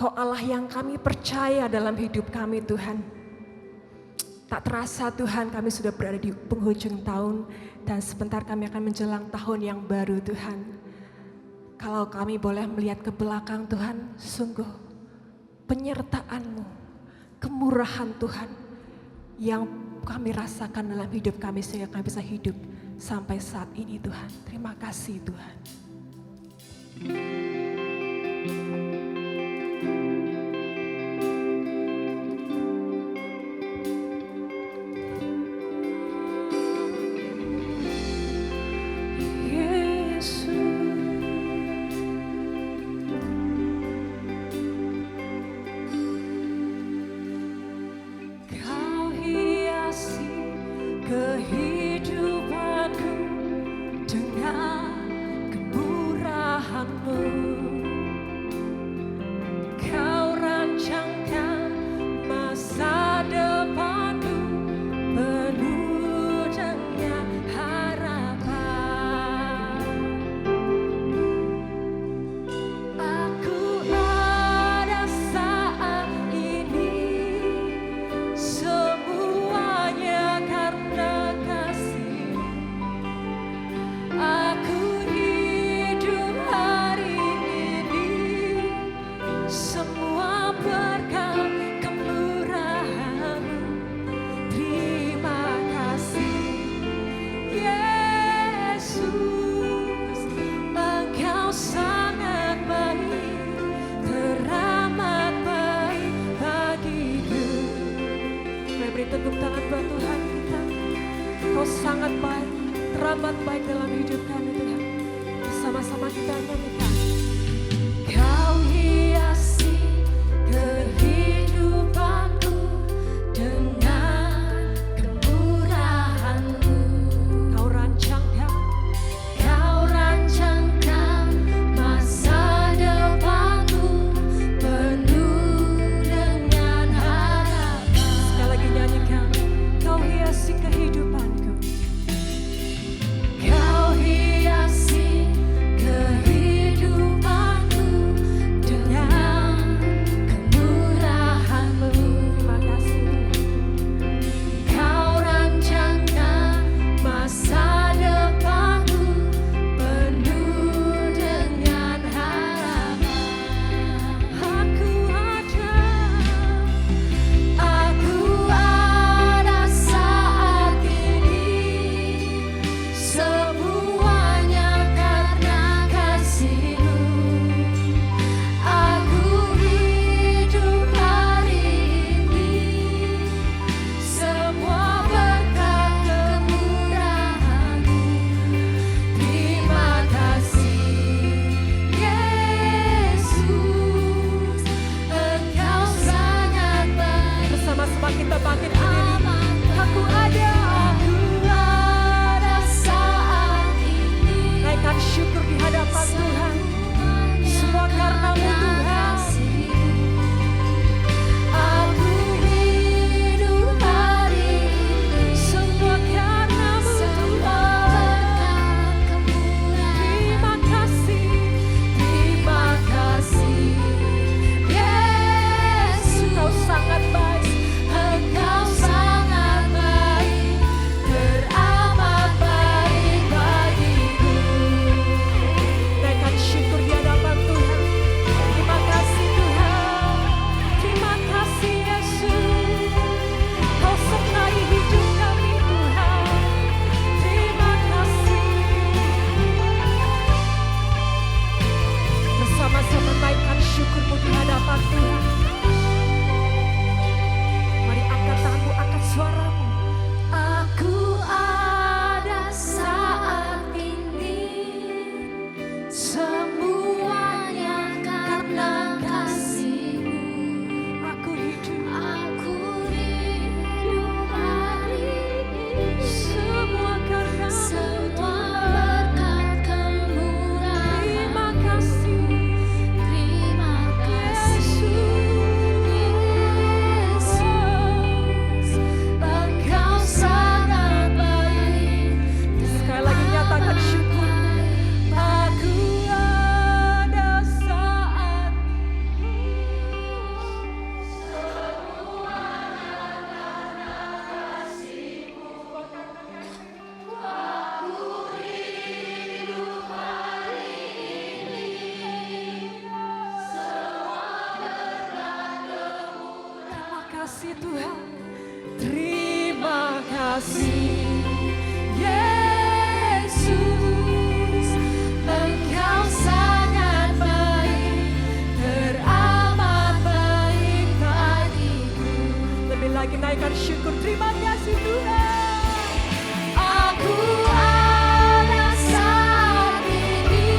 Kau Allah yang kami percaya dalam hidup kami Tuhan. Tak terasa Tuhan kami sudah berada di penghujung tahun dan sebentar kami akan menjelang tahun yang baru Tuhan. Kalau kami boleh melihat ke belakang Tuhan, sungguh penyertaan-Mu, kemurahan Tuhan yang kami rasakan dalam hidup kami sehingga kami bisa hidup sampai saat ini Tuhan. Terima kasih Tuhan. Kehidupanku dengan kemurahan-Mu, Kau rancangkan masa depanku penuh dengan harapan. Aku ada saat ini semuanya karena kasih. Aku hidup hari ini semua berkat kemurahan-Mu. Terima kasih Yesus, Engkau sangat baik, teramat baik bagiku. Mari beri tepuk tangan buat Tuhan kita. Kau sangat baik, teramat baik dalam hidup kami Tuhan. Bersama-sama kita nyanyikan. Kau hiasi kehidupanku dengan kemurahan-Mu. Kau rancangkan Kau rancangkan masa depanku penuh dengan harapan. sekali lagi nyanyikan. Kau hiasi kehidupanku. Kau hiasi kehidupanku kasih Tuhan. Terima kasih Yesus, Engkau sangat baik, teramat baik bagiku. Lebih lagi naikkan syukur, terima kasih Tuhan. Aku ada saat ini,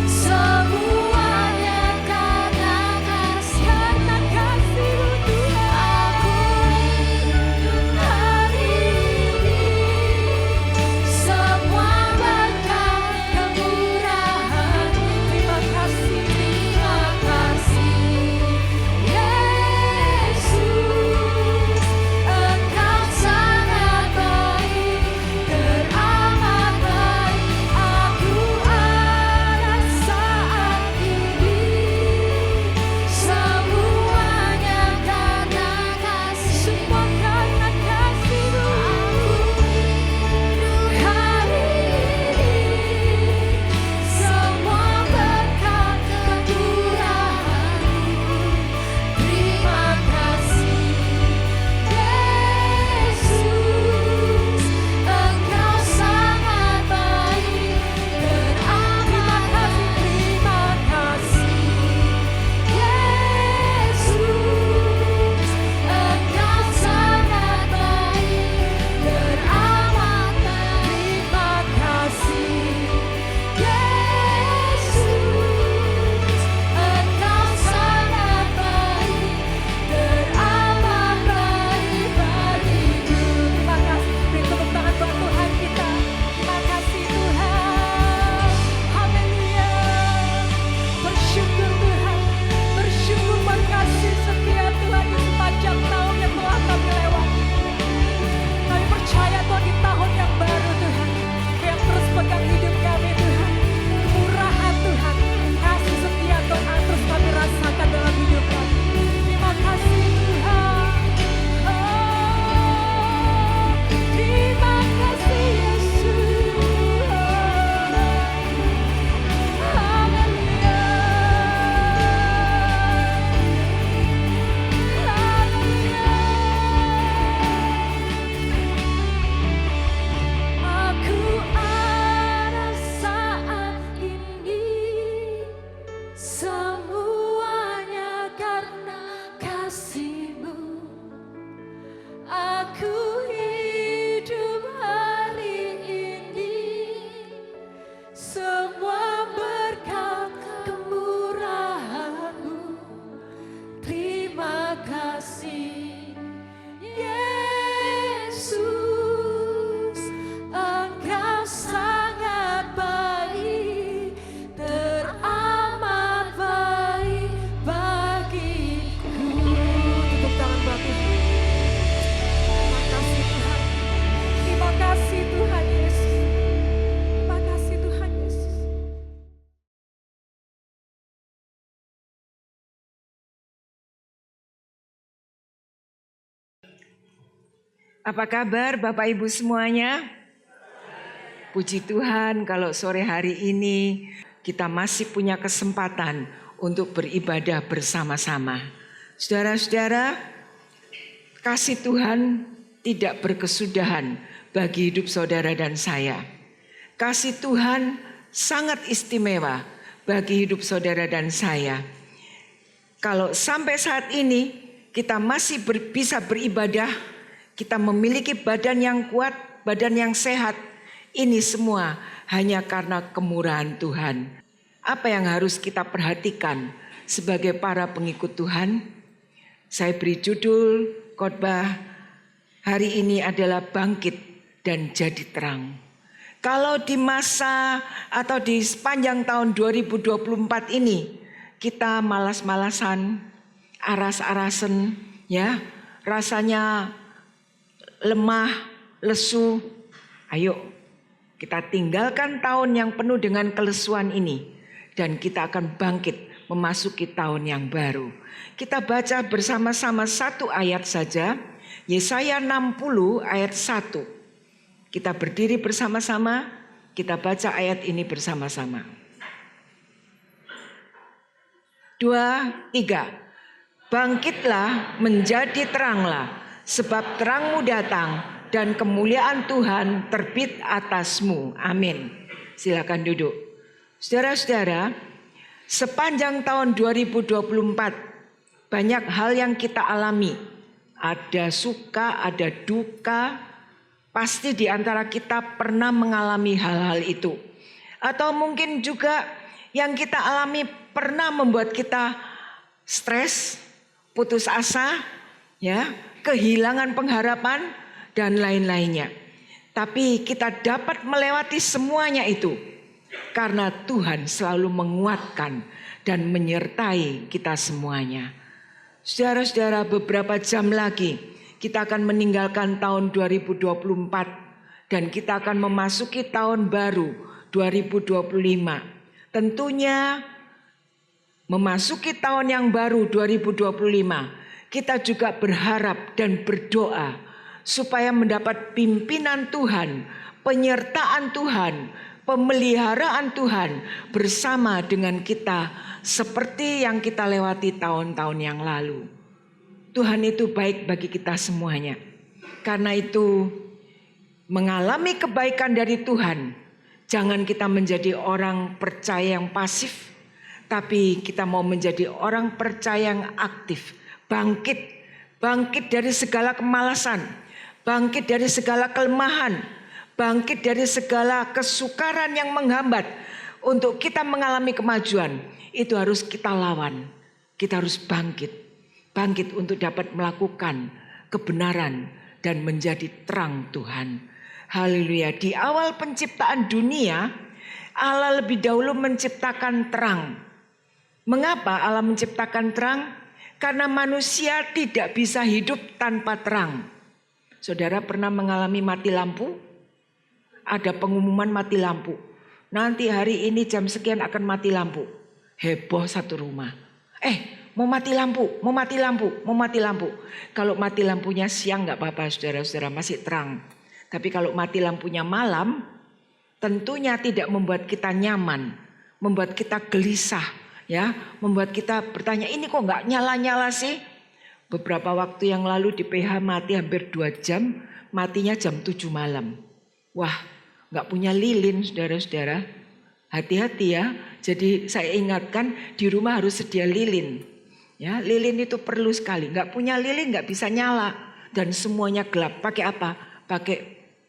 semuanya karena kasih-Mu Tuhan. Aku hidup hari ini, semua berkat kemurahan-Mu. Terima kasih Yesus, Engkau sangat baik, teramat baik. Aku ada saat ini, semuanya karena kasih-Mu. Semua karena kasih-Mu. Aku hidup hari ini, semua berkat kemurahan-Mu. Terima kasih Yesus, Engkau sangat baik, teramat baik. Terima kasih Yesus, Engkau sangat baik, teramat baik. Terima kasih Yesus, Engkau sangat baik, teramat baik bagiku. Terima kasih. Beri tepuk tangan buat Tuhan kita. Terima kasih Tuhan. Haleluya. Bersyukur Tuhan. Bersyukur berkasih setia Tuhan di sepanjang tahun yang telah kami lewati. Kami percaya Tuhan di tahun yang baru Tuhan, yang terus pegang hidup kami Tuhan. Kemurahan Tuhan, kasih setia Tuhan terus kami rasakan dalam hidup kami. Terima kasih Tuhan. Oh, terima kasih Yesus. Haleluya. Aku ada saat ini, semuanya karena kasih-Mu. Aku hidup hari ini, semua berkat kemurahan-Mu. Terima kasih Yesus, Engkau sangat baik, teramat baik bagiku. Tepuk tangan buat Tuhan. Terima kasih Tuhan. Terima kasih Tuhan Yesus. Terima kasih Tuhan Yesus. Apa kabar Bapak Ibu semuanya? Puji Tuhan kalau sore hari ini kita masih punya kesempatan untuk beribadah bersama-sama. Saudara-saudara, kasih Tuhan tidak berkesudahan bagi hidup saudara dan saya. Kasih Tuhan sangat istimewa bagi hidup saudara dan saya. Kalau sampai saat ini kita masih bisa beribadah, kita memiliki badan yang kuat, badan yang sehat, ini semua hanya karena kemurahan Tuhan. Apa yang harus kita perhatikan sebagai para pengikut Tuhan? Saya beri judul khotbah hari ini adalah bangkit dan jadi terang. Kalau di masa atau di sepanjang tahun 2024 ini kita malas-malasan, aras-arasen, ya, rasanya lemah, lesu. Ayo kita tinggalkan tahun yang penuh dengan kelesuan ini dan kita akan bangkit memasuki tahun yang baru. Kita baca bersama-sama satu ayat saja, Yesaya 60 ayat 1. Kita berdiri bersama-sama, kita baca ayat ini bersama-sama. 2, 3. Bangkitlah, menjadi teranglah, sebab terangmu datang dan kemuliaan Tuhan terbit atasmu. Amin. Silakan duduk. Saudara-saudara, sepanjang tahun 2024 banyak hal yang kita alami. Ada suka, ada duka. Pasti di antara kita pernah mengalami hal-hal itu. Atau mungkin juga yang kita alami pernah membuat kita stres, putus asa, ya, kehilangan pengharapan dan lain-lainnya. Tapi kita dapat melewati semuanya itu karena Tuhan selalu menguatkan dan menyertai kita semuanya. Saudara-saudara, beberapa jam lagi kita akan meninggalkan tahun 2024 dan kita akan memasuki tahun baru 2025. Tentunya memasuki tahun yang baru 2025, kita juga berharap dan berdoa supaya mendapat pimpinan Tuhan, penyertaan Tuhan, pemeliharaan Tuhan bersama dengan kita seperti yang kita lewati tahun-tahun yang lalu. Tuhan itu baik bagi kita semuanya. Karena itu mengalami kebaikan dari Tuhan, jangan kita menjadi orang percaya yang pasif, tapi kita mau menjadi orang percaya yang aktif. Bangkit dari segala kemalasan, bangkit dari segala kelemahan, bangkit dari segala kesukaran yang menghambat. Untuk kita mengalami kemajuan, itu harus kita lawan. Kita harus bangkit untuk dapat melakukan kebenaran dan menjadi terang Tuhan. Haleluya. Di awal penciptaan dunia, Allah lebih dahulu menciptakan terang. Mengapa Allah menciptakan terang? Karena manusia tidak bisa hidup tanpa terang. Saudara pernah mengalami mati lampu? Ada pengumuman mati lampu. Nanti hari ini jam sekian akan mati lampu. Heboh satu rumah. Mau mati lampu, mau mati lampu, mau mati lampu. Kalau mati lampunya siang gak apa-apa saudara-saudara, masih terang. Tapi kalau mati lampunya malam, tentunya tidak membuat kita nyaman. Membuat kita gelisah. Ya, membuat kita bertanya, ini kok nggak nyala-nyala sih? Beberapa waktu yang lalu di PH mati hampir 2 jam, matinya jam 7 malam. Wah, nggak punya lilin saudara-saudara. Hati-hati ya. Jadi saya ingatkan di rumah harus sedia lilin. Ya, lilin itu perlu sekali. Nggak punya lilin nggak bisa nyala dan semuanya gelap. Pakai apa? Pakai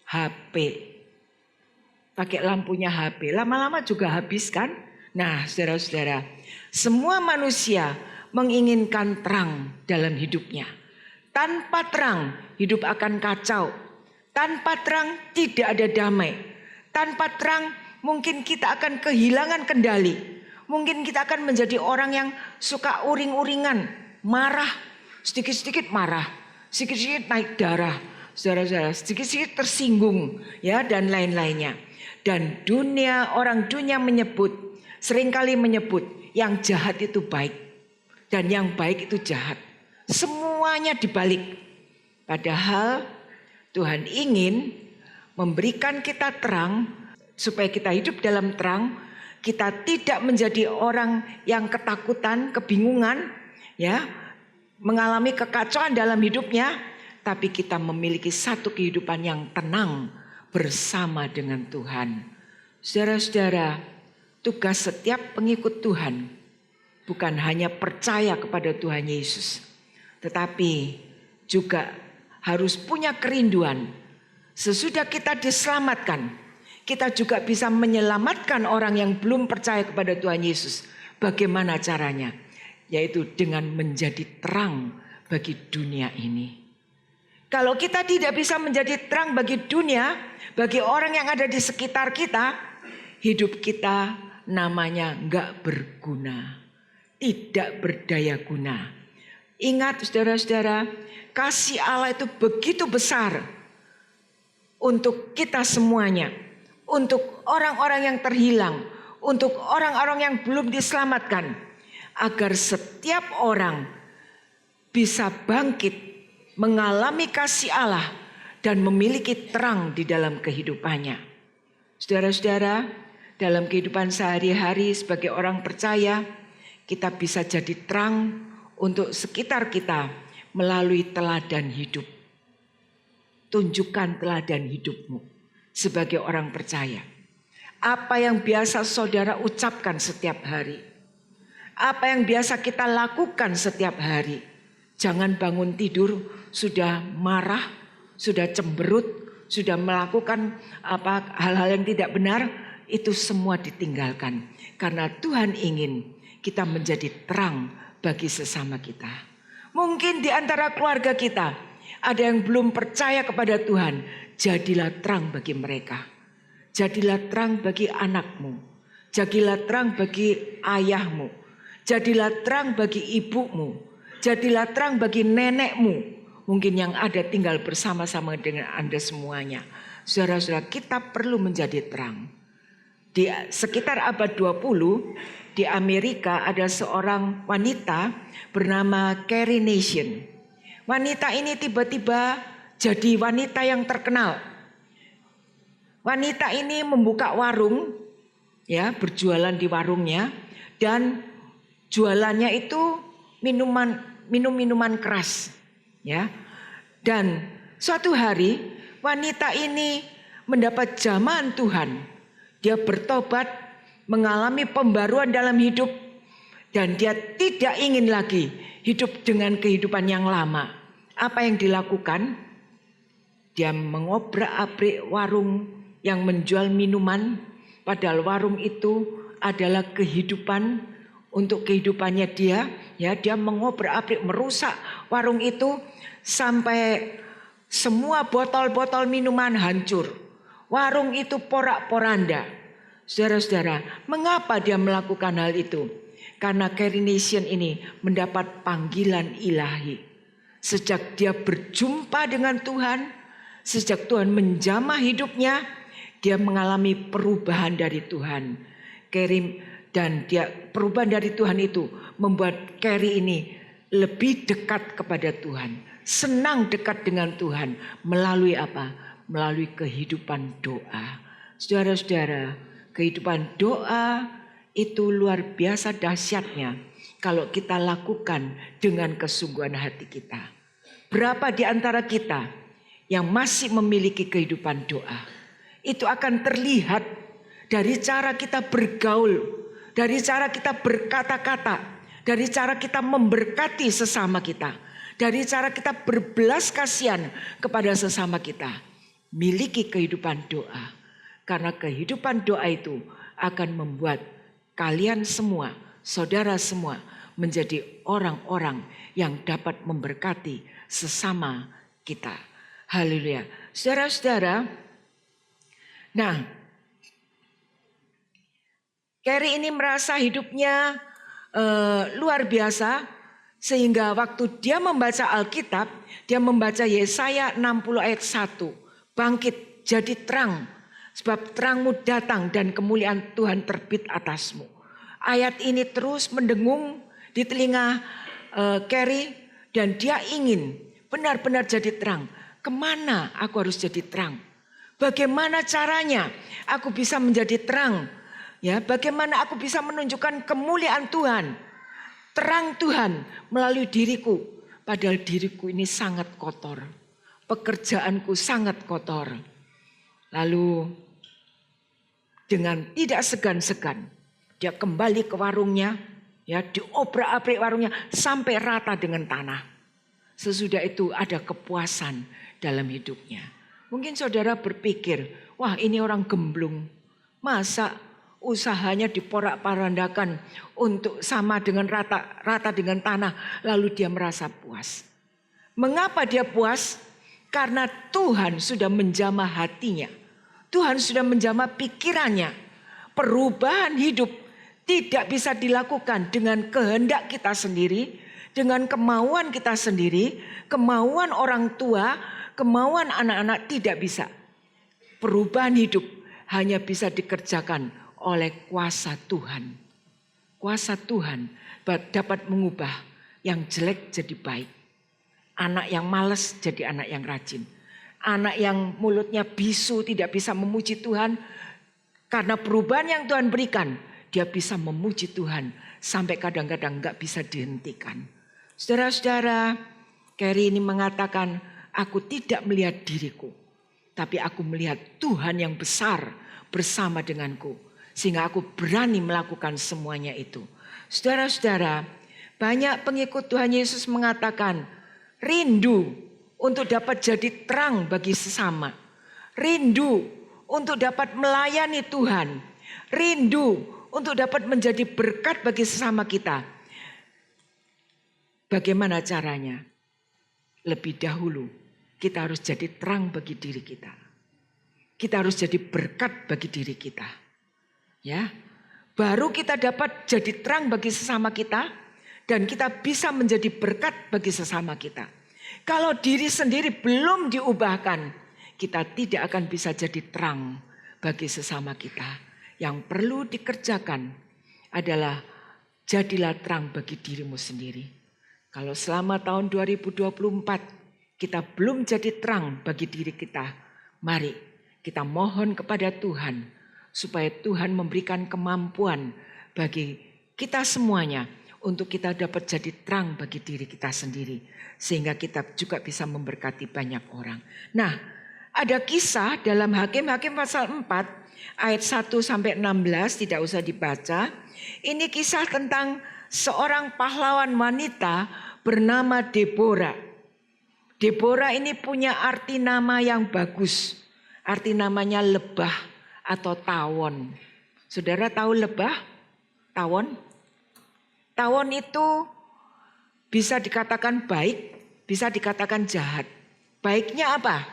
HP. Pakai lampunya HP. Lama-lama juga habis kan? Nah, saudara-saudara, semua manusia menginginkan terang dalam hidupnya. Tanpa terang, hidup akan kacau. Tanpa terang, tidak ada damai. Tanpa terang, mungkin kita akan kehilangan kendali. Mungkin kita akan menjadi orang yang suka uring-uringan, marah, sedikit-sedikit marah, sedikit-sedikit naik darah, saudara-saudara, sedikit-sedikit tersinggung, ya, dan lain-lainnya. Dan orang dunia seringkali menyebut yang jahat itu baik dan yang baik itu jahat. Semuanya dibalik. Padahal Tuhan ingin memberikan kita terang supaya kita hidup dalam terang. Kita tidak menjadi orang yang ketakutan, kebingungan, ya, mengalami kekacauan dalam hidupnya, tapi kita memiliki satu kehidupan yang tenang bersama dengan Tuhan. Saudara-saudara, tugas setiap pengikut Tuhan bukan hanya percaya kepada Tuhan Yesus, tetapi juga harus punya kerinduan. Sesudah kita diselamatkan, kita juga bisa menyelamatkan orang yang belum percaya kepada Tuhan Yesus. Bagaimana caranya? Yaitu dengan menjadi terang bagi dunia ini. Kalau kita tidak bisa menjadi terang bagi dunia, bagi orang yang ada di sekitar kita, hidup kita namanya enggak berguna, tidak berdaya guna. Ingat saudara-saudara, kasih Allah itu begitu besar untuk kita semuanya, untuk orang-orang yang terhilang, untuk orang-orang yang belum diselamatkan, agar setiap orang bisa bangkit, mengalami kasih Allah dan memiliki terang di dalam kehidupannya. Saudara-saudara, dalam kehidupan sehari-hari sebagai orang percaya, kita bisa jadi terang untuk sekitar kita melalui teladan hidup. Tunjukkan teladan hidupmu sebagai orang percaya. Apa yang biasa saudara ucapkan setiap hari. Apa yang biasa kita lakukan setiap hari. Jangan bangun tidur sudah marah, sudah cemberut, sudah melakukan hal-hal yang tidak benar. Itu semua ditinggalkan. Karena Tuhan ingin kita menjadi terang bagi sesama kita. Mungkin di antara keluarga kita ada yang belum percaya kepada Tuhan. Jadilah terang bagi mereka. Jadilah terang bagi anakmu. Jadilah terang bagi ayahmu. Jadilah terang bagi ibumu. Jadilah terang bagi nenekmu. Mungkin yang ada tinggal bersama-sama dengan Anda semuanya. Saudara-saudara, kita perlu menjadi terang. Di sekitar abad 20 di Amerika ada seorang wanita bernama Carrie Nation. Wanita ini tiba-tiba jadi wanita yang terkenal. Wanita ini membuka warung, ya, berjualan di warungnya, dan jualannya itu minuman keras, ya. Dan suatu hari wanita ini mendapat jamahan Tuhan. Dia bertobat, mengalami pembaruan dalam hidup, dan dia tidak ingin lagi hidup dengan kehidupan yang lama. Apa yang dilakukan? Dia mengobrak-abrik warung yang menjual minuman, padahal warung itu adalah kehidupan untuk kehidupannya dia. Ya, dia mengobrak-abrik, merusak warung itu sampai semua botol-botol minuman hancur. Warung itu porak-poranda. Saudara-saudara, mengapa dia melakukan hal itu? Karena Carrie Nation ini mendapat panggilan ilahi. Sejak dia berjumpa dengan Tuhan, sejak Tuhan menjamah hidupnya, dia mengalami perubahan dari Tuhan. Perubahan dari Tuhan itu membuat Carrie ini lebih dekat kepada Tuhan. Senang dekat dengan Tuhan. Melalui apa? Melalui kehidupan doa. Saudara-saudara, kehidupan doa itu luar biasa dahsyatnya kalau kita lakukan dengan kesungguhan hati kita. Berapa di antara kita yang masih memiliki kehidupan doa? Itu akan terlihat dari cara kita bergaul, dari cara kita berkata-kata, dari cara kita memberkati sesama kita, dari cara kita berbelas kasihan kepada sesama kita. Miliki kehidupan doa. Karena kehidupan doa itu akan membuat kalian semua, saudara semua, menjadi orang-orang yang dapat memberkati sesama kita. Haleluya. Saudara-saudara, nah, Carrie ini merasa hidupnya luar biasa, sehingga waktu dia membaca Alkitab, dia membaca Yesaya 60 ayat 1. Bangkit, jadi terang, sebab terangmu datang dan kemuliaan Tuhan terbit atasmu. Ayat ini terus mendengung di telinga Carrie, dan dia ingin benar-benar jadi terang. Kemana aku harus jadi terang? Bagaimana caranya aku bisa menjadi terang? Ya, bagaimana aku bisa menunjukkan kemuliaan Tuhan? Terang Tuhan melalui diriku. Padahal diriku ini sangat kotor. Pekerjaanku sangat kotor. Lalu dengan tidak segan-segan dia kembali ke warungnya, ya, diobrak-abrik warungnya sampai rata dengan tanah. Sesudah itu ada kepuasan dalam hidupnya. Mungkin saudara berpikir, wah ini orang gemblung. Masa usahanya diporak-parandakan untuk sama dengan rata dengan tanah, lalu dia merasa puas. Mengapa dia puas? Karena Tuhan sudah menjamah hatinya. Tuhan sudah menjamah pikirannya. Perubahan hidup tidak bisa dilakukan dengan kehendak kita sendiri, dengan kemauan kita sendiri, kemauan orang tua, kemauan anak-anak, tidak bisa. Perubahan hidup hanya bisa dikerjakan oleh kuasa Tuhan. Kuasa Tuhan dapat mengubah yang jelek jadi baik. Anak yang malas jadi anak yang rajin. Anak yang mulutnya bisu tidak bisa memuji Tuhan. Karena perubahan yang Tuhan berikan, dia bisa memuji Tuhan sampai kadang-kadang gak bisa dihentikan. Saudara-saudara, Carrie ini mengatakan, aku tidak melihat diriku, tapi aku melihat Tuhan yang besar bersama denganku. Sehingga aku berani melakukan semuanya itu. Saudara-saudara, banyak pengikut Tuhan Yesus mengatakan, rindu untuk dapat jadi terang bagi sesama. Rindu untuk dapat melayani Tuhan. Rindu untuk dapat menjadi berkat bagi sesama kita. Bagaimana caranya? Lebih dahulu kita harus jadi terang bagi diri kita. Kita harus jadi berkat bagi diri kita. Ya. Baru kita dapat jadi terang bagi sesama kita dan kita bisa menjadi berkat bagi sesama kita. Kalau diri sendiri belum diubahkan, kita tidak akan bisa jadi terang bagi sesama kita. Yang perlu dikerjakan adalah jadilah terang bagi dirimu sendiri. Kalau selama tahun 2024 kita belum jadi terang bagi diri kita, mari kita mohon kepada Tuhan supaya Tuhan memberikan kemampuan bagi kita semuanya untuk kita dapat jadi terang bagi diri kita sendiri. Sehingga kita juga bisa memberkati banyak orang. Nah, ada kisah dalam Hakim-Hakim pasal 4 ayat 1-16, tidak usah dibaca. Ini kisah tentang seorang pahlawan wanita bernama Deborah. Deborah ini punya arti nama yang bagus. Arti namanya lebah atau tawon. Saudara tahu lebah? Tawon? Tawon itu bisa dikatakan baik, bisa dikatakan jahat. Baiknya apa?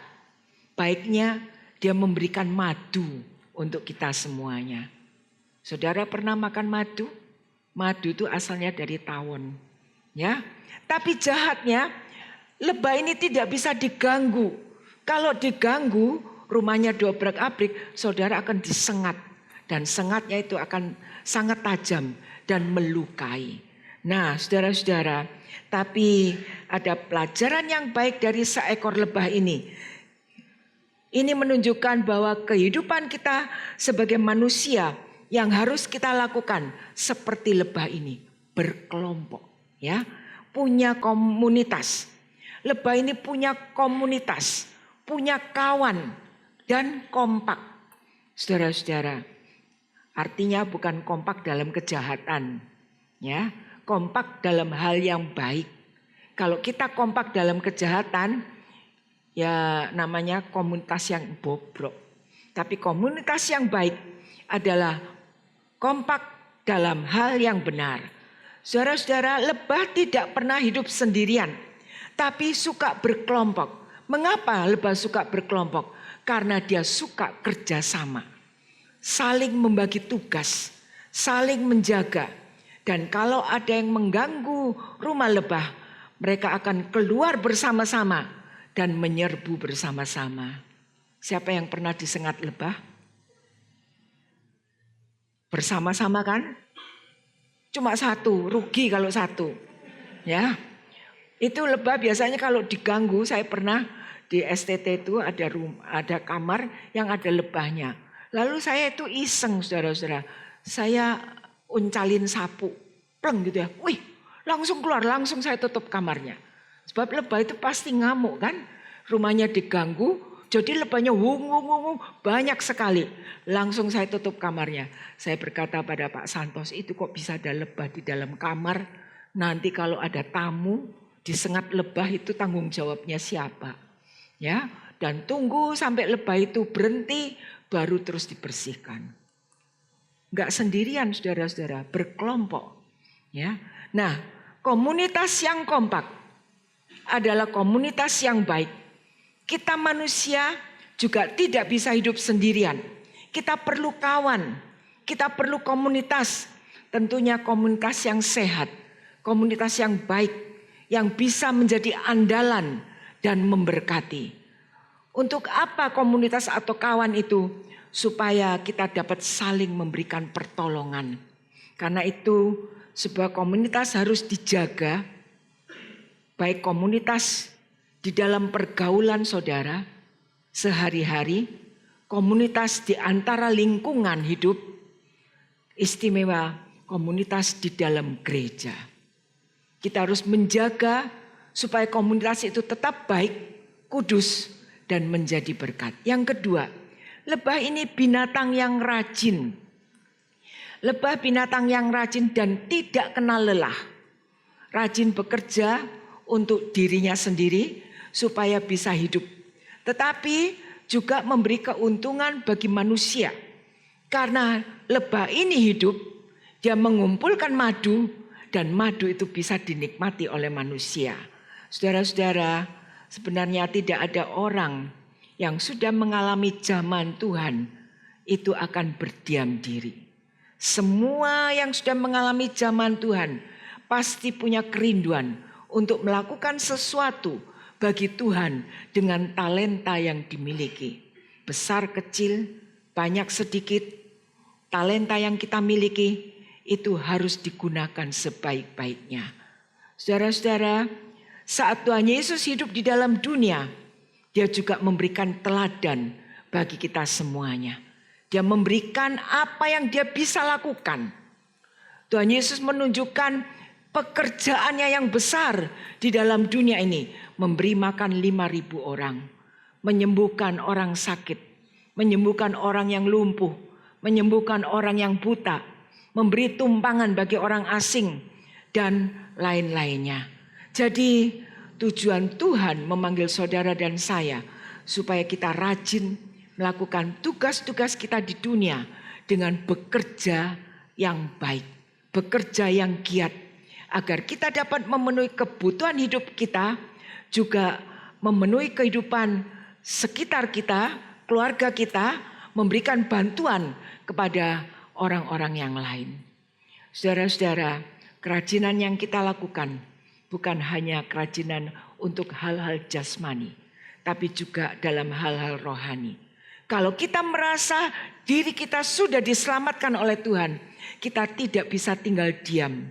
Baiknya dia memberikan madu untuk kita semuanya. Saudara pernah makan madu? Madu itu asalnya dari tawon. Ya, tapi jahatnya lebah ini tidak bisa diganggu. Kalau diganggu, rumahnya dobrak-abrik, saudara akan disengat. Dan sengatnya itu akan sangat tajam dan melukai. Nah, saudara-saudara, tapi ada pelajaran yang baik dari seekor lebah ini. Ini menunjukkan bahwa kehidupan kita sebagai manusia yang harus kita lakukan seperti lebah ini, berkelompok. Ya, punya komunitas. Lebah ini punya komunitas, punya kawan dan kompak. Saudara-saudara, artinya bukan kompak dalam kejahatan, ya, kompak dalam hal yang baik. Kalau kita kompak dalam kejahatan, ya namanya komunitas yang bobrok. Tapi komunitas yang baik adalah kompak dalam hal yang benar. Saudara-saudara, lebah tidak pernah hidup sendirian, tapi suka berkelompok. Mengapa lebah suka berkelompok? Karena dia suka kerjasama, saling membagi tugas, saling menjaga. Dan kalau ada yang mengganggu rumah lebah, mereka akan keluar bersama-sama dan menyerbu bersama-sama. Siapa yang pernah disengat lebah? Bersama-sama kan? Cuma satu, rugi kalau satu. Ya. Itu lebah biasanya kalau diganggu, saya pernah di STT itu ada kamar yang ada lebahnya. Lalu saya itu iseng, saudara-saudara. Saya uncalin sapu, pleng gitu ya. Wih, langsung keluar, langsung saya tutup kamarnya. Sebab lebah itu pasti ngamuk kan. Rumahnya diganggu, jadi lebahnya wung, banyak sekali. Langsung saya tutup kamarnya. Saya berkata pada Pak Santos, itu kok bisa ada lebah di dalam kamar? Nanti kalau ada tamu disengat lebah itu tanggung jawabnya siapa? Ya, dan tunggu sampai lebah itu berhenti baru terus dibersihkan. Enggak sendirian saudara-saudara, berkelompok. Ya. Nah, komunitas yang kompak adalah komunitas yang baik. Kita manusia juga tidak bisa hidup sendirian. Kita perlu kawan, kita perlu komunitas. Tentunya komunitas yang sehat, komunitas yang baik, yang bisa menjadi andalan dan memberkati. Untuk apa komunitas atau kawan itu? Supaya kita dapat saling memberikan pertolongan. Karena itu sebuah komunitas harus dijaga. Baik komunitas di dalam pergaulan saudara sehari-hari, komunitas di antara lingkungan hidup, istimewa komunitas di dalam gereja. Kita harus menjaga supaya komunitas itu tetap baik, kudus, dan menjadi berkat. Yang kedua, lebah ini binatang yang rajin. Lebah binatang yang rajin dan tidak kenal lelah. Rajin bekerja untuk dirinya sendiri supaya bisa hidup. Tetapi juga memberi keuntungan bagi manusia. Karena lebah ini hidup, dia mengumpulkan madu dan madu itu bisa dinikmati oleh manusia. Saudara-saudara, sebenarnya tidak ada orang yang sudah mengalami zaman Tuhan itu akan berdiam diri. Semua yang sudah mengalami zaman Tuhan pasti punya kerinduan untuk melakukan sesuatu bagi Tuhan dengan talenta yang dimiliki. Besar kecil, banyak sedikit, talenta yang kita miliki itu harus digunakan sebaik-baiknya. Saudara-saudara, saat Tuhan Yesus hidup di dalam dunia, dia juga memberikan teladan bagi kita semuanya. Dia memberikan apa yang dia bisa lakukan. Tuhan Yesus menunjukkan pekerjaannya yang besar di dalam dunia ini. Memberi makan 5.000 orang. Menyembuhkan orang sakit. Menyembuhkan orang yang lumpuh. Menyembuhkan orang yang buta. Memberi tumpangan bagi orang asing. Dan lain-lainnya. Jadi tujuan Tuhan memanggil saudara dan saya. Supaya kita rajin melakukan tugas-tugas kita di dunia. Dengan bekerja yang baik. Bekerja yang giat. Agar kita dapat memenuhi kebutuhan hidup kita. Juga memenuhi kehidupan sekitar kita, keluarga kita, memberikan bantuan kepada orang-orang yang lain. Saudara-saudara, kerajinan yang kita lakukan bukan hanya kerajinan untuk hal-hal jasmani, tapi juga dalam hal-hal rohani. Kalau kita merasa diri kita sudah diselamatkan oleh Tuhan, kita tidak bisa tinggal diam.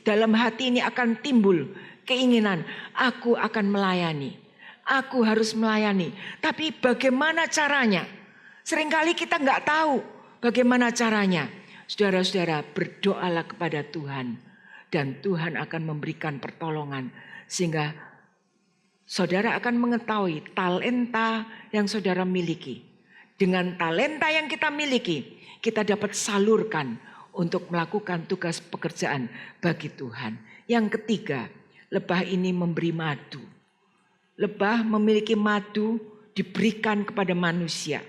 Dalam hati ini akan timbul keinginan, aku akan melayani. Aku harus melayani. Tapi bagaimana caranya? Seringkali kita nggak tahu bagaimana caranya. Saudara-saudara, berdoalah kepada Tuhan. Dan Tuhan akan memberikan pertolongan. Sehingga saudara akan mengetahui talenta yang saudara miliki. Dengan talenta yang kita miliki, kita dapat salurkan untuk melakukan tugas pekerjaan bagi Tuhan. Yang ketiga, lebah ini memberi madu. Lebah memiliki madu diberikan kepada manusia.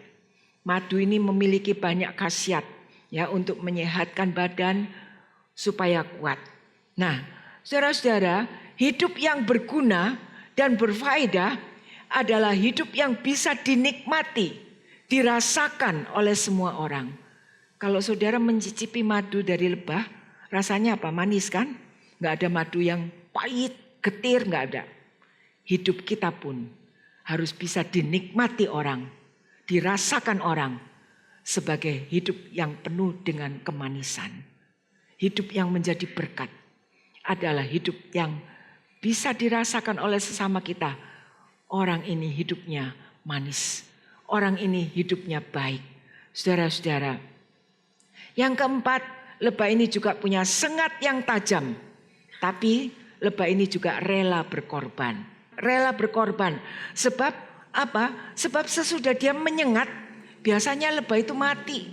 Madu ini memiliki banyak khasiat ya untuk menyehatkan badan supaya kuat. Nah, saudara-saudara, hidup yang berguna dan berfaedah adalah hidup yang bisa dinikmati, dirasakan oleh semua orang. Kalau saudara mencicipi madu dari lebah, rasanya apa? Manis kan? Nggak ada madu yang pahit, getir, nggak ada. Hidup kita pun harus bisa dinikmati orang, dirasakan orang sebagai hidup yang penuh dengan kemanisan. Hidup yang menjadi berkat adalah hidup yang bisa dirasakan oleh sesama kita. Orang ini hidupnya manis, orang ini hidupnya baik. Saudara-saudara, yang keempat, lebah ini juga punya sengat yang tajam. Tapi lebah ini juga rela berkorban. Rela berkorban. Sebab apa? Sebab sesudah dia menyengat, biasanya lebah itu mati.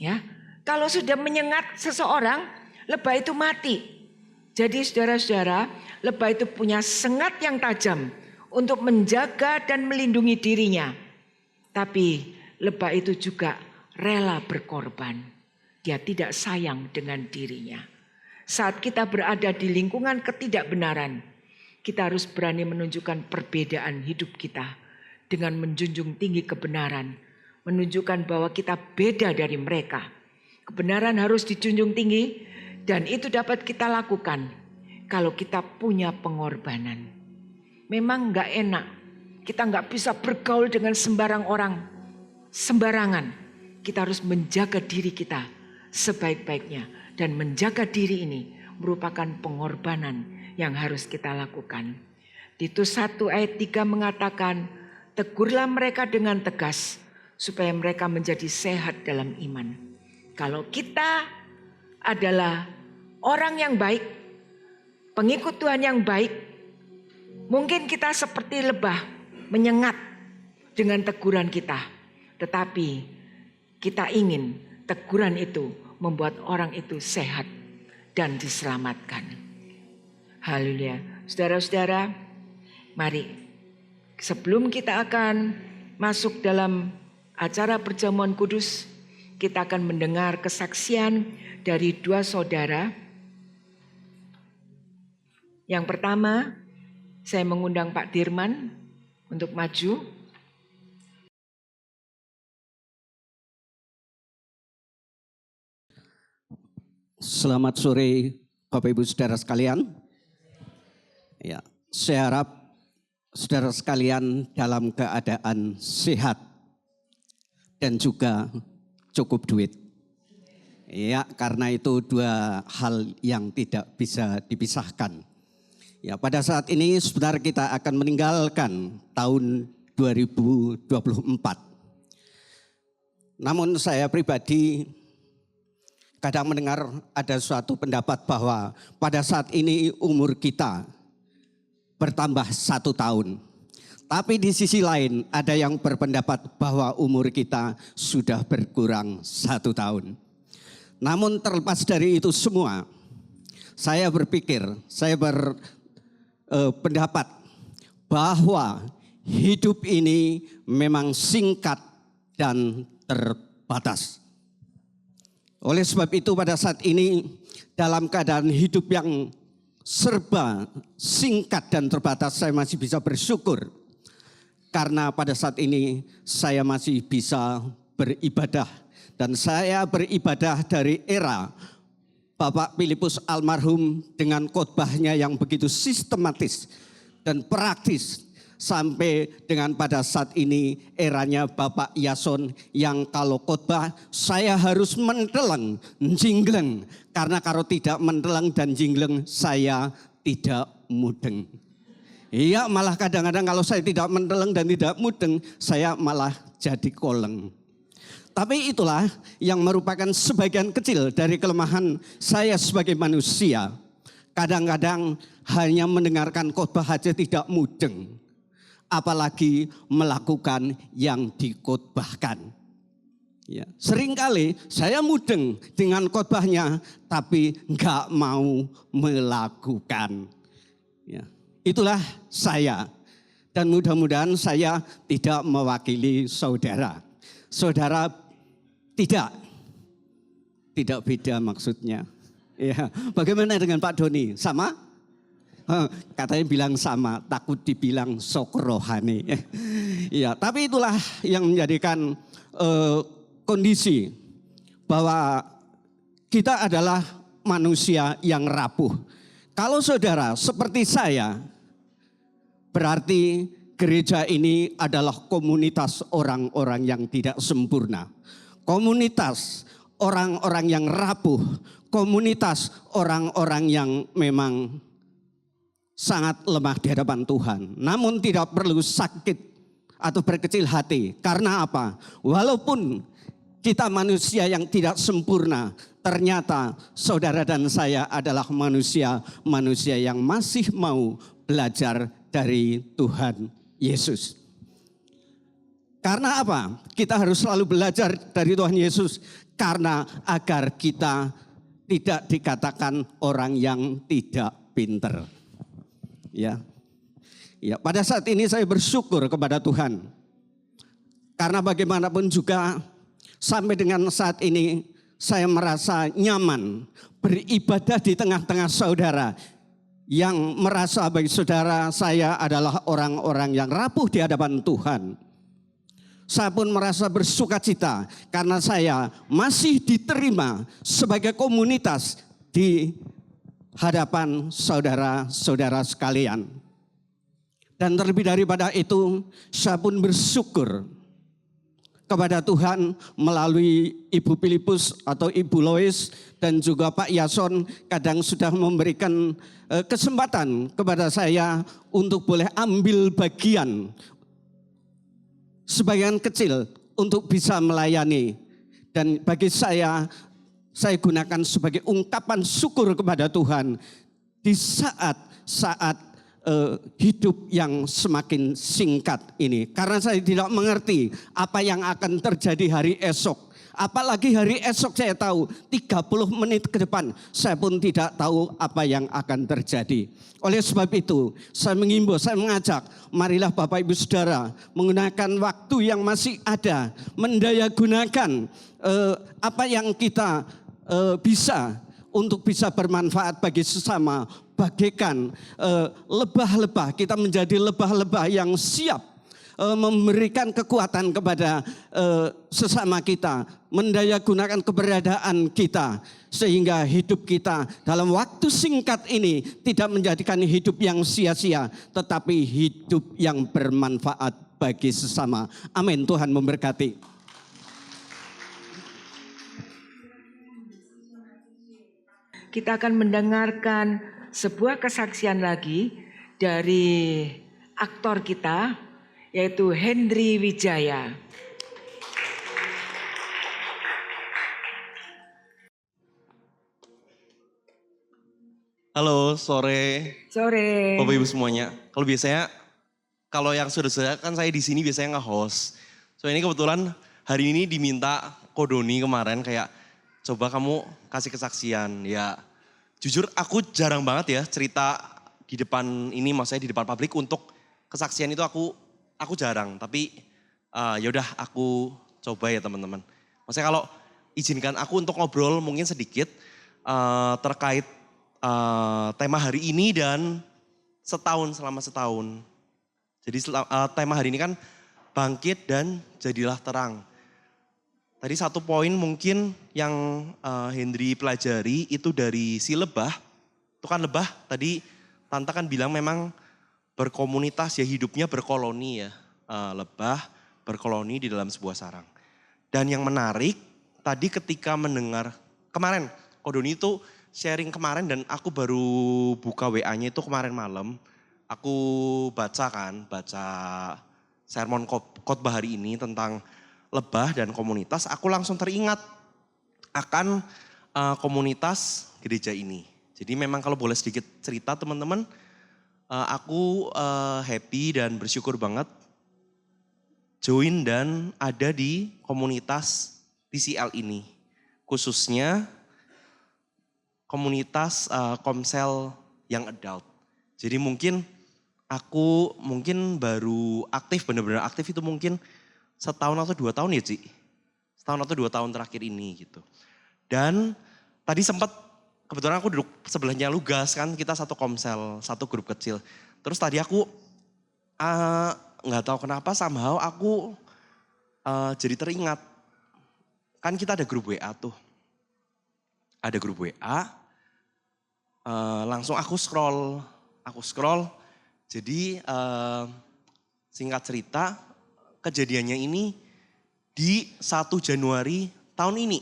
Ya, kalau sudah menyengat seseorang, lebah itu mati. Jadi saudara-saudara, lebah itu punya sengat yang tajam untuk menjaga dan melindungi dirinya. Tapi lebah itu juga rela berkorban. Dia tidak sayang dengan dirinya. Saat kita berada di lingkungan ketidakbenaran, kita harus berani menunjukkan perbedaan hidup kita dengan menjunjung tinggi kebenaran, menunjukkan bahwa kita beda dari mereka. Kebenaran harus dijunjung tinggi dan itu dapat kita lakukan kalau kita punya pengorbanan. Memang enggak enak, kita enggak bisa bergaul dengan sembarang orang, sembarangan. Kita harus menjaga diri kita sebaik-baiknya dan menjaga diri ini merupakan pengorbanan yang harus kita lakukan. Titus 1 ayat 3 mengatakan, tegurlah mereka dengan tegas supaya mereka menjadi sehat dalam iman. Kalau kita adalah orang yang baik, pengikut Tuhan yang baik, mungkin kita seperti lebah menyengat dengan teguran kita. Tetapi kita ingin teguran itu membuat orang itu sehat dan diselamatkan. Haleluya. Saudara-saudara, mari sebelum kita akan masuk dalam acara perjamuan kudus, kita akan mendengar kesaksian dari dua saudara. Yang pertama, saya mengundang Pak Dirman untuk maju. Selamat sore Bapak Ibu Saudara sekalian. Ya, saya harap saudara sekalian dalam keadaan sehat dan juga cukup duit. Ya, karena itu dua hal yang tidak bisa dipisahkan. Ya, pada saat ini sebentar kita akan meninggalkan tahun 2024. Namun saya pribadi kadang mendengar ada suatu pendapat bahwa pada saat ini umur kita bertambah 1 tahun. Tapi di sisi lain ada yang berpendapat bahwa umur kita sudah berkurang 1 tahun. Namun terlepas dari itu semua, saya berpikir, saya berpendapat bahwa hidup ini memang singkat dan terbatas. Oleh sebab itu pada saat ini dalam keadaan hidup yang serba singkat dan terbatas, saya masih bisa bersyukur. Karena pada saat ini saya masih bisa beribadah. Dan saya beribadah dari era Bapak Filipus almarhum dengan khotbahnya yang begitu sistematis dan praktis. Sampai dengan pada saat ini eranya Bapak Yason yang kalau khotbah saya harus mendeleng, jingleng. Karena kalau tidak mendeleng dan jingleng saya tidak mudeng. Iya, malah kadang-kadang kalau saya tidak mendeleng dan tidak mudeng saya malah jadi koleng. Tapi itulah yang merupakan sebagian kecil dari kelemahan saya sebagai manusia. Kadang-kadang hanya mendengarkan khotbah saja tidak mudeng. Apalagi melakukan yang dikhotbahkan. Ya, seringkali saya mudeng dengan khotbahnya, tapi enggak mau melakukan. Ya, itulah saya. Dan mudah-mudahan saya tidak mewakili saudara. Saudara tidak beda maksudnya. Ya, bagaimana dengan Pak Doni? Sama? Katanya bilang sama, takut dibilang sok rohani. Ya, tapi itulah yang menjadikan kondisi bahwa kita adalah manusia yang rapuh. Kalau saudara seperti saya, berarti gereja ini adalah komunitas orang-orang yang tidak sempurna. Komunitas orang-orang yang rapuh, komunitas orang-orang yang memang sangat lemah di hadapan Tuhan. Namun tidak perlu sakit atau berkecil hati. Karena apa? Walaupun kita manusia yang tidak sempurna, ternyata saudara dan saya adalah manusia yang masih mau belajar dari Tuhan Yesus. Karena apa? Kita harus selalu belajar dari Tuhan Yesus. Karena agar kita tidak dikatakan orang yang tidak pinter. Ya, pada saat ini saya bersyukur kepada Tuhan. Karena bagaimanapun juga sampai dengan saat ini saya merasa nyaman beribadah di tengah-tengah saudara yang merasa bagi saudara saya adalah orang-orang yang rapuh di hadapan Tuhan. Saya pun merasa bersukacita karena saya masih diterima sebagai komunitas di hadapan saudara-saudara sekalian. Dan terlebih daripada itu, saya pun bersyukur kepada Tuhan melalui Ibu Filipus atau Ibu Lois dan juga Pak Yason kadang sudah memberikan kesempatan kepada saya untuk boleh ambil bagian sebagian kecil untuk bisa melayani. Dan bagi saya gunakan sebagai ungkapan syukur kepada Tuhan di saat hidup yang semakin singkat ini. Karena saya tidak mengerti apa yang akan terjadi hari esok. Apalagi hari esok saya tahu 30 menit ke depan saya pun tidak tahu apa yang akan terjadi. Oleh sebab itu saya mengimbau, saya mengajak, marilah Bapak Ibu Saudara menggunakan waktu yang masih ada, mendaya gunakan apa yang kita bisa untuk bisa bermanfaat bagi sesama, bagaikan lebah-lebah, kita menjadi lebah-lebah yang siap memberikan kekuatan kepada sesama kita, mendaya gunakan keberadaan kita, sehingga hidup kita dalam waktu singkat ini tidak menjadikan hidup yang sia-sia, tetapi hidup yang bermanfaat bagi sesama. Amin. Tuhan memberkati. Kita akan mendengarkan sebuah kesaksian lagi dari aktor kita, yaitu Hendry Wijaya. Halo, sore Sore. Bapak Ibu semuanya. Kalau yang sudah kan saya di sini biasanya nge-host. So ini kebetulan hari ini diminta Kodoni kemarin kayak coba kamu kasih kesaksian. Ya jujur aku jarang banget ya cerita di depan ini, maksudnya di depan publik untuk kesaksian itu aku jarang. Tapi yaudah aku coba ya teman-teman. Maksudnya kalau izinkan aku untuk ngobrol mungkin sedikit terkait tema hari ini dan selama setahun. Jadi tema hari ini kan bangkit dan jadilah terang. Tadi satu poin mungkin yang Hendry pelajari itu dari si lebah. Itu kan lebah tadi Tante kan bilang memang berkomunitas ya, hidupnya berkoloni ya. Lebah berkoloni di dalam sebuah sarang. Dan yang menarik tadi ketika mendengar kemarin Kodoni itu sharing kemarin dan aku baru buka WA-nya itu kemarin malam. Aku baca sermon khotbah hari ini tentang lebah dan komunitas. Aku langsung teringat akan komunitas gereja ini. Jadi memang kalau boleh sedikit cerita teman-teman, aku happy dan bersyukur banget join dan ada di komunitas TCL ini. Khususnya komunitas Komsel yang adult. Jadi aku baru aktif, benar-benar aktif itu mungkin setahun atau 2 tahun ya Ci. Setahun atau 2 tahun terakhir ini gitu. Dan tadi sempat kebetulan aku duduk sebelahnya Lugas kan, kita satu Komsel, satu grup kecil. Terus tadi aku nggak tahu kenapa somehow aku jadi teringat. Kan kita ada grup WA tuh. Ada grup WA, langsung aku scroll. Jadi singkat cerita kejadiannya ini di 1 Januari tahun ini.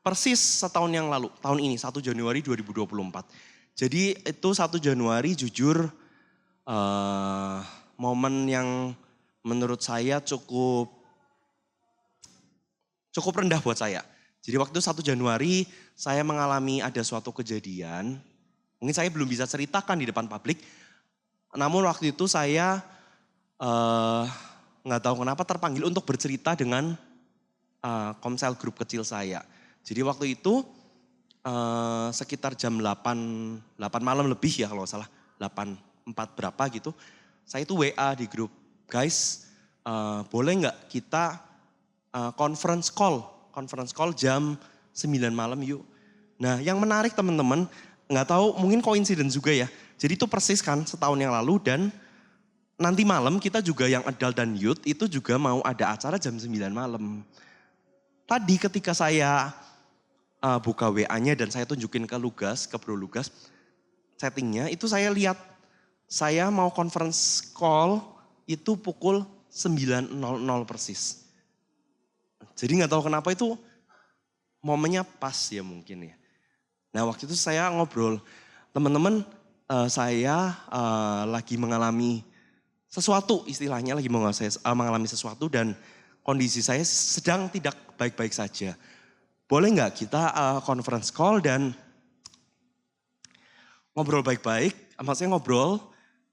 Persis setahun yang lalu, tahun ini 1 Januari 2024. Jadi itu 1 Januari jujur momen yang menurut saya cukup rendah buat saya. Jadi waktu 1 Januari saya mengalami ada suatu kejadian, mungkin saya belum bisa ceritakan di depan publik, namun waktu itu saya nggak tahu kenapa terpanggil untuk bercerita dengan Komsel grup kecil saya. Jadi waktu itu sekitar jam 8 malam lebih ya kalau salah, 8.04 berapa gitu, saya itu WA di grup, guys boleh nggak kita conference call jam 9 malam yuk. Nah yang menarik teman-teman, nggak tahu mungkin coincidence juga ya. Jadi itu persis kan setahun yang lalu dan nanti malam kita juga yang adult dan youth itu juga mau ada acara jam 9 malam. Tadi ketika saya buka WA-nya dan saya tunjukin ke Lugas, ke Bro Lugas, settingnya itu saya lihat saya mau conference call itu pukul 9.00 persis. Jadi nggak tahu kenapa itu momennya pas ya mungkin ya. Nah waktu itu saya ngobrol, teman-teman saya lagi mengalami sesuatu, istilahnya lagi mengalami sesuatu dan kondisi saya sedang tidak baik-baik saja. Boleh nggak kita conference call dan ngobrol baik-baik, maksudnya ngobrol,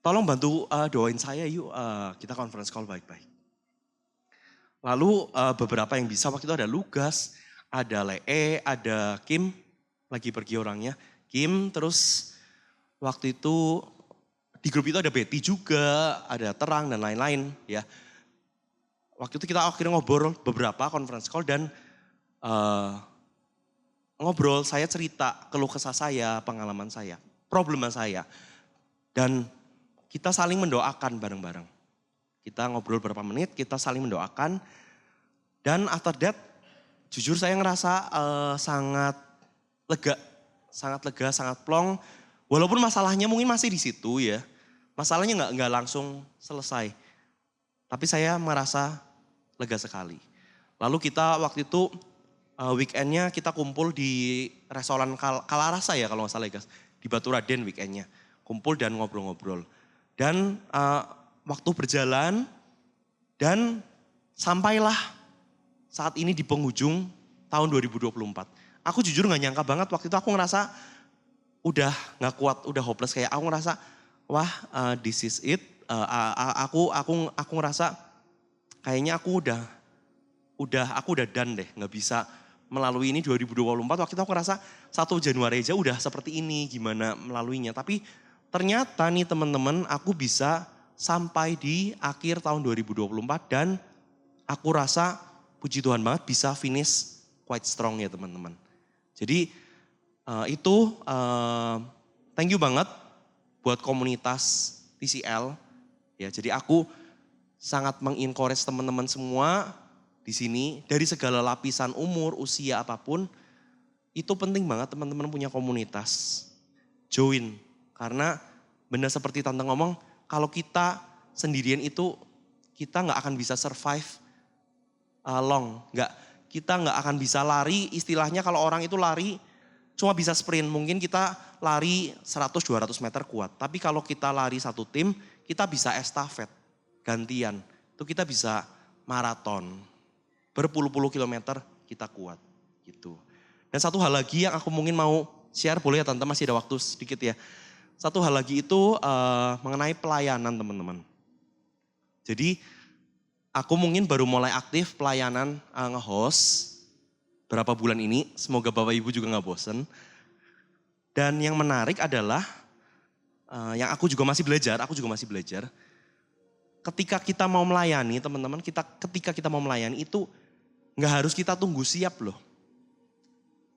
tolong bantu doain saya yuk, kita conference call baik-baik. Lalu beberapa yang bisa waktu itu ada Lugas, ada Lee, ada Kim, lagi pergi orangnya. Kim, terus waktu itu di grup itu ada Betty juga, ada Terang dan lain-lain ya. Waktu itu kita akhirnya ngobrol beberapa conference call dan ngobrol, saya cerita keluh kesah saya, pengalaman saya, problema saya. Dan kita saling mendoakan bareng-bareng. Kita ngobrol beberapa menit, kita saling mendoakan. Dan after that, jujur saya ngerasa sangat lega, sangat plong. Walaupun masalahnya mungkin masih di situ ya. Masalahnya nggak langsung selesai. Tapi saya merasa lega sekali. Lalu kita waktu itu weekendnya kita kumpul di restoran Kalarasa ya kalau nggak salah ya guys. Di Batu Raden weekendnya. Kumpul dan ngobrol-ngobrol. Dan waktu berjalan dan sampailah saat ini di penghujung tahun 2024. Aku jujur gak nyangka banget waktu itu aku ngerasa udah gak kuat, udah hopeless. Kayak aku ngerasa wah this is it. Aku ngerasa kayaknya aku udah done deh. Gak bisa melalui ini 2024. Waktu itu aku ngerasa 1 Januari aja udah seperti ini gimana melaluinya. Tapi ternyata nih teman-teman aku bisa sampai di akhir tahun 2024 dan aku rasa puji Tuhan banget bisa finish quite strong ya teman-teman. Jadi itu thank you banget buat komunitas TCL. Ya, jadi aku sangat mengencourage teman-teman semua di sini dari segala lapisan umur, usia apapun. Itu penting banget teman-teman punya komunitas. Join. Karena benar seperti Tante ngomong, kalau kita sendirian itu kita nggak akan bisa survive long. Kita nggak akan bisa lari, istilahnya kalau orang itu lari cuma bisa sprint. Mungkin kita lari 100-200 meter kuat. Tapi kalau kita lari satu tim, kita bisa estafet, gantian. Itu kita bisa maraton. Berpuluh-puluh kilometer kita kuat gitu. Dan satu hal lagi yang aku mungkin mau share, boleh ya Tante, masih ada waktu sedikit ya. Satu hal lagi itu mengenai pelayanan teman-teman. Jadi aku mungkin baru mulai aktif pelayanan nge-host berapa bulan ini. Semoga Bapak Ibu juga gak bosen. Dan yang menarik adalah yang aku juga masih belajar. Ketika kita mau melayani teman-teman, ketika kita mau melayani itu gak harus kita tunggu siap loh.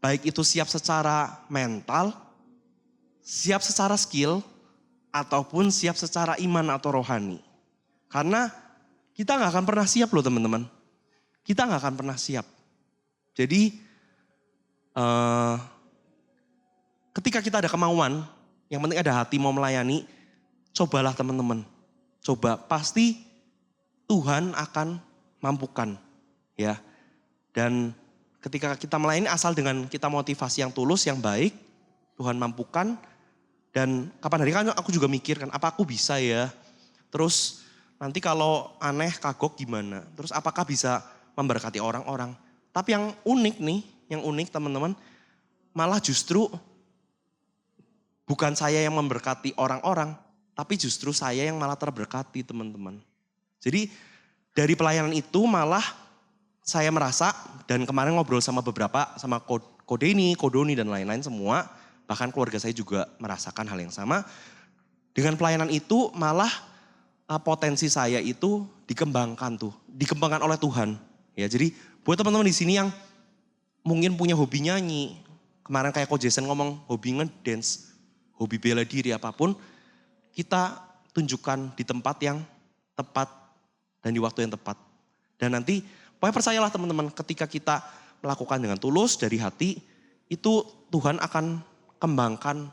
Baik itu siap secara mental, siap secara skill, ataupun siap secara iman atau rohani. Karena kita gak akan pernah siap loh teman-teman. Kita gak akan pernah siap. Jadi ketika kita ada kemauan, yang penting ada hati mau melayani, cobalah teman-teman. Coba, pasti Tuhan akan mampukan. Ya. Dan ketika kita melayani asal dengan kita motivasi yang tulus, yang baik, Tuhan mampukan. Dan kapan hari kan aku juga mikirkan, apa aku bisa ya? Terus nanti kalau aneh, kagok gimana? Terus apakah bisa memberkati orang-orang? Tapi yang unik teman-teman, malah justru bukan saya yang memberkati orang-orang, tapi justru saya yang malah terberkati teman-teman. Jadi dari pelayanan itu malah saya merasa, dan kemarin ngobrol sama beberapa, sama Kodoni dan lain-lain semua, bahkan keluarga saya juga merasakan hal yang sama. Dengan pelayanan itu malah potensi saya itu dikembangkan oleh Tuhan. Ya, jadi buat teman-teman di sini yang mungkin punya hobi nyanyi, kemarin kayak Ko Jason ngomong hobi ngedance, hobi bela diri apapun, kita tunjukkan di tempat yang tepat dan di waktu yang tepat. Dan nanti pokoknya percayalah teman-teman, ketika kita melakukan dengan tulus dari hati, itu Tuhan akan kembangkan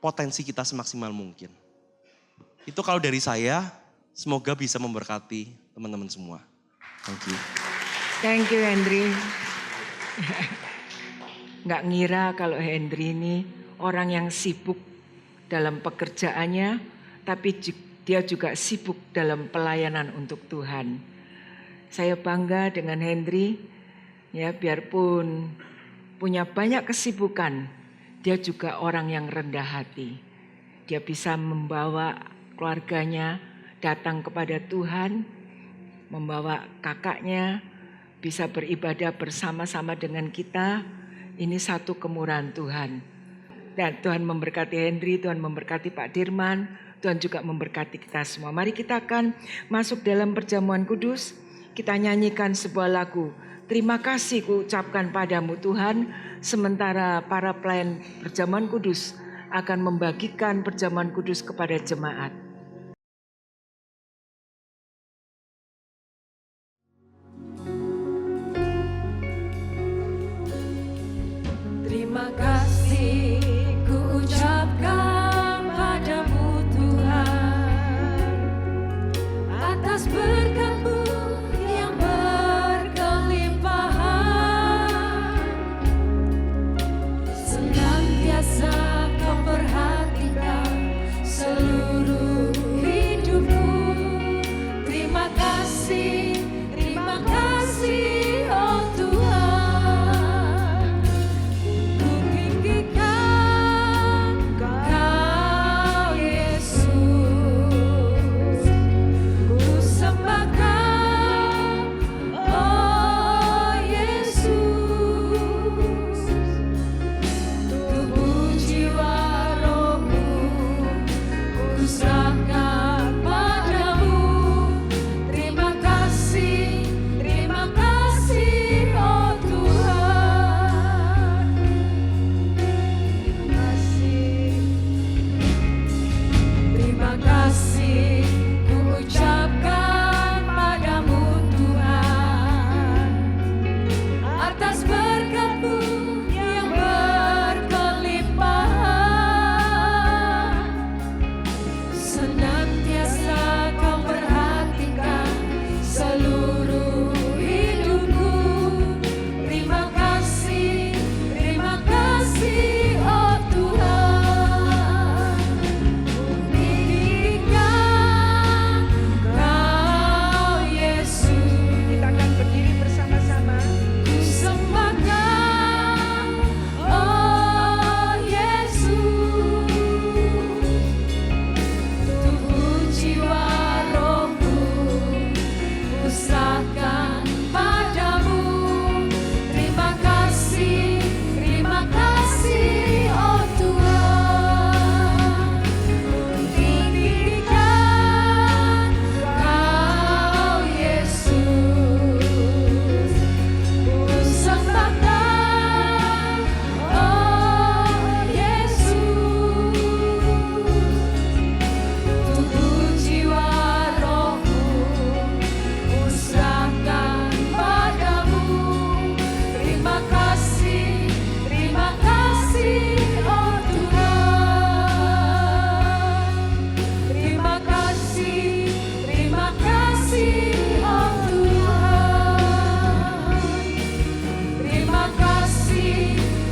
potensi kita semaksimal mungkin. Itu kalau dari saya, semoga bisa memberkati teman-teman semua. Thank you. Thank you Hendri. Nggak ngira kalau Hendri ini orang yang sibuk dalam pekerjaannya, tapi dia juga sibuk dalam pelayanan untuk Tuhan. Saya bangga dengan Hendri, ya biarpun punya banyak kesibukan, dia juga orang yang rendah hati. dia bisa membawa keluarganya datang kepada Tuhan, membawa kakaknya bisa beribadah bersama-sama dengan kita. Ini satu kemurahan Tuhan. Dan Tuhan memberkati Henry, Tuhan memberkati Pak Dirman, Tuhan juga memberkati kita semua. Mari kita akan masuk dalam perjamuan kudus. Kita nyanyikan sebuah lagu. Terima kasih kuucapkan padamu Tuhan. Sementara para pelayan perjamuan kudus akan membagikan perjamuan kudus kepada jemaat. Terima kasih kuucapkan padamu Tuhan atas berkat-Mu yang berkelimpahan. Senantiasa Kau perhatikan seluruh hidupku. Terima kasih oh Tuhan. Ku tinggikan Kau Yesus, ku sembahkan oh Yesus. Tubuh jiwa rohku ku serahkan padamu. Terima kasih oh Tuhan. Terima kasih kuucapkan padamu Tuhan atas berkat-Mu yang berkelimpahan. Senantiasa Kau perhatikan seluruh hidupku. Terima kasih oh Tuhan. Tinggikan Kau Yesus. Kita akan berdiri bersama-sama. Ku sembahkan oh Yesus. Tubuh jiwa rohku ku serahkan padamu. Terima kasih oh Tuhan. Tinggikan Kau Yesus. Ku sembahkan oh Yesus. Tubuh jiwa rohku ku serahkan padamu. Terima kasih oh Tuhan. Terima kasih oh Tuhan.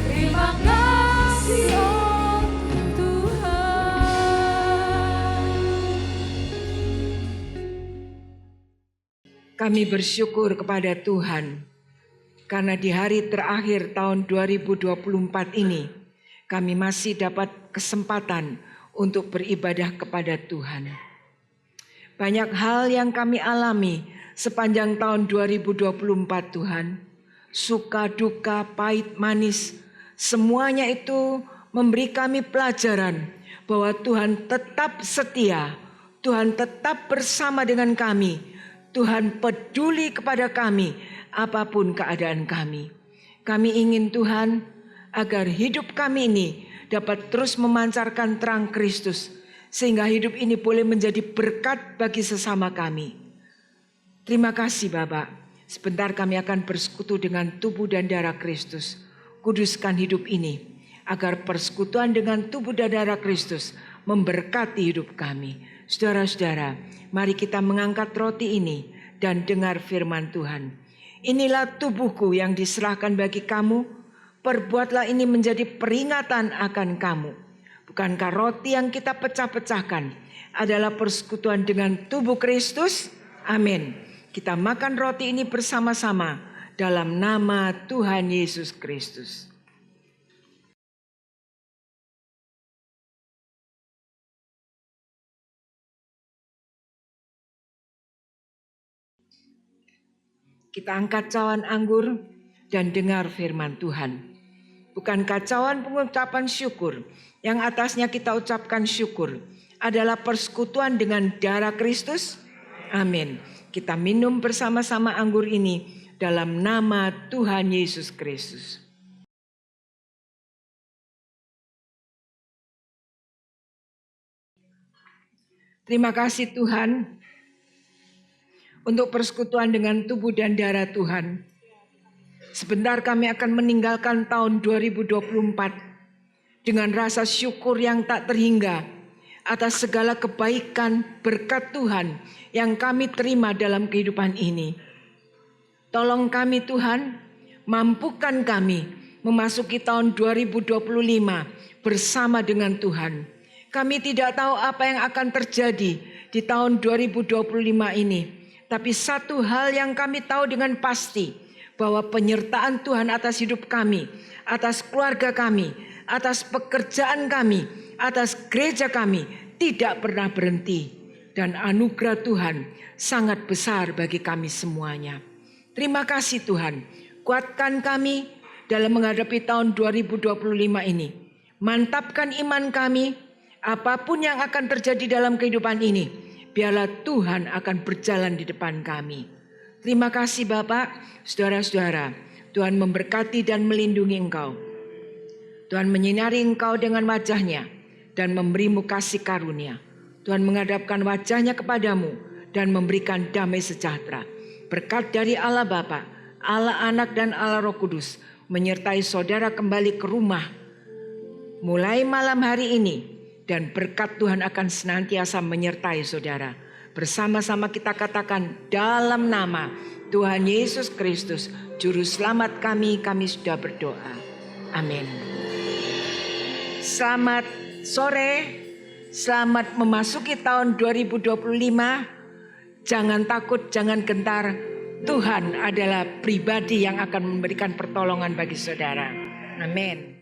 Terima kasih oh Tuhan. Kami bersyukur kepada Tuhan karena di hari terakhir tahun 2024 ini kami masih dapat kesempatan untuk beribadah kepada Tuhan. Banyak hal yang kami alami sepanjang tahun 2024 Tuhan. Suka, duka, pahit, manis. Semuanya itu memberi kami pelajaran bahwa Tuhan tetap setia. Tuhan tetap bersama dengan kami. Tuhan peduli kepada kami apapun keadaan kami. Kami ingin Tuhan agar hidup kami ini dapat terus memancarkan terang Kristus. Sehingga hidup ini boleh menjadi berkat bagi sesama kami. Terima kasih Bapak. Sebentar kami akan bersekutu dengan tubuh dan darah Kristus. Kuduskan hidup ini agar persekutuan dengan tubuh dan darah Kristus memberkati hidup kami. Saudara-saudara, mari kita mengangkat roti ini dan dengar firman Tuhan. Inilah tubuhku yang diserahkan bagi kamu. Perbuatlah ini menjadi peringatan akan kamu. Bukankah roti yang kita pecah-pecahkan adalah persekutuan dengan tubuh Kristus? Amin. Kita makan roti ini bersama-sama dalam nama Tuhan Yesus Kristus. Kita angkat cawan anggur dan dengar firman Tuhan. Bukan kacauan pengucapan syukur, yang atasnya kita ucapkan syukur adalah persekutuan dengan darah Kristus. Amin. Kita minum bersama-sama anggur ini dalam nama Tuhan Yesus Kristus. Terima kasih Tuhan untuk persekutuan dengan tubuh dan darah Tuhan. Sebentar kami akan meninggalkan tahun 2024 dengan rasa syukur yang tak terhingga atas segala kebaikan berkat Tuhan yang kami terima dalam kehidupan ini. Tolong kami Tuhan, mampukan kami memasuki tahun 2025 bersama dengan Tuhan. Kami tidak tahu apa yang akan terjadi di tahun 2025 ini. Tapi satu hal yang kami tahu dengan pasti, bahwa penyertaan Tuhan atas hidup kami, atas keluarga kami, atas pekerjaan kami, atas gereja kami tidak pernah berhenti. Dan anugerah Tuhan sangat besar bagi kami semuanya. Terima kasih Tuhan, kuatkan kami dalam menghadapi tahun 2025 ini. Mantapkan iman kami. Apapun yang akan terjadi dalam kehidupan ini, biarlah Tuhan akan berjalan di depan kami. Terima kasih Bapak, saudara-saudara. Tuhan memberkati dan melindungi engkau. Tuhan menyinari engkau dengan wajah-Nya dan memberimu kasih karunia. Tuhan menghadapkan wajah-Nya kepadamu dan memberikan damai sejahtera. Berkat dari Allah Bapa, Allah Anak dan Allah Roh Kudus menyertai saudara kembali ke rumah mulai malam hari ini. Dan berkat Tuhan akan senantiasa menyertai saudara. Bersama-sama kita katakan dalam nama Tuhan Yesus Kristus, Juru Selamat kami sudah berdoa. Amin. Selamat sore, selamat memasuki tahun 2025. Jangan takut, jangan gentar. Tuhan adalah pribadi yang akan memberikan pertolongan bagi saudara. Amin.